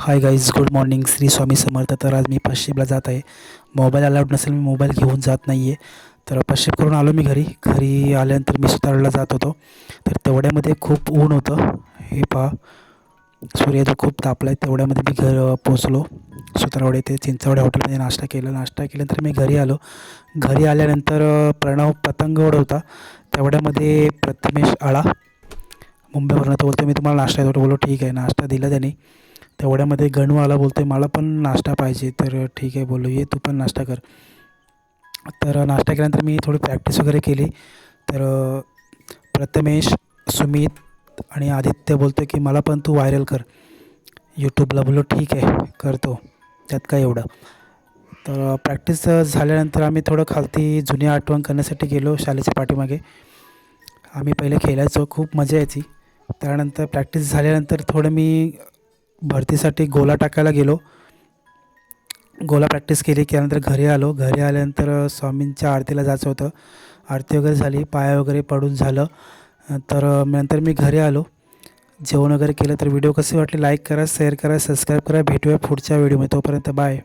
हाय guys, good morning. Shri Swami Samarth. तर आज मी पश्चिमला जात आहे. मोबाईल अलाउड नसेल, मी मोबाईल घेऊन जात नाही आहे. तर पश्चिम करून आलो मी घरी आल्यानंतर मी सुतारला जात होतो. तर तेवढ्यामध्ये खूप ऊन होतं. हे पहा, सूर्य जो खूप तापला आहे. तेवढ्यामध्ये मी पोचलो. सुतारवाडी ते चिंचवडे हॉटेलमध्ये नाश्ता केल्यानंतर मी घरी आलो. घरी आल्यानंतर प्रणव पतंग उडवता. तेवढ्यामध्ये प्रथमेश आळा मुंबईवरून तो बोलतो, मी तुम्हाला नाश्ता देतो. बोललो ठीक आहे. नाश्ता दिला त्याने. तेवढ्यामध्ये गणू आला, बोलतो आहे मला पण नाश्ता पाहिजे. तर ठीक आहे बोललो, ये तू पण नाश्ता कर. तर नाश्ता केल्यानंतर मी थोडी प्रॅक्टिस वगैरे केली. तर प्रथमेश, सुमित आणि आदित्य बोलतो आहे की मला पण तू व्हायरल कर यूट्यूबला. बोललो ठीक आहे करतो, त्यात काय एवढं. तर प्रॅक्टिस झाल्यानंतर आम्ही थोडं खालती जुनी आठवण करण्यासाठी गेलो. शाळेच्या पाठीमागे आम्ही पहिले खेळायचो, खूप मजा यायची. त्यानंतर प्रॅक्टिस झाल्यानंतर थोडं मी भरतीसाठी गोला टाकायला गेलो. गोला प्रॅक्टिस केल्यानंतर घरी आलो. घरी आल्यानंतर स्वामींच्या आरतीला जायचं होतं. आरती वगैरे झाली, पाया वगैरे पडून झालं. तर नंतर मी घरी आलो, जेवण वगैरे केलं. तर व्हिडिओ कसे वाटले लाईक करा, शेअर करा, सबस्क्राईब करा. भेटूया पुढच्या व्हिडिओमध्ये. तोपर्यंत बाय.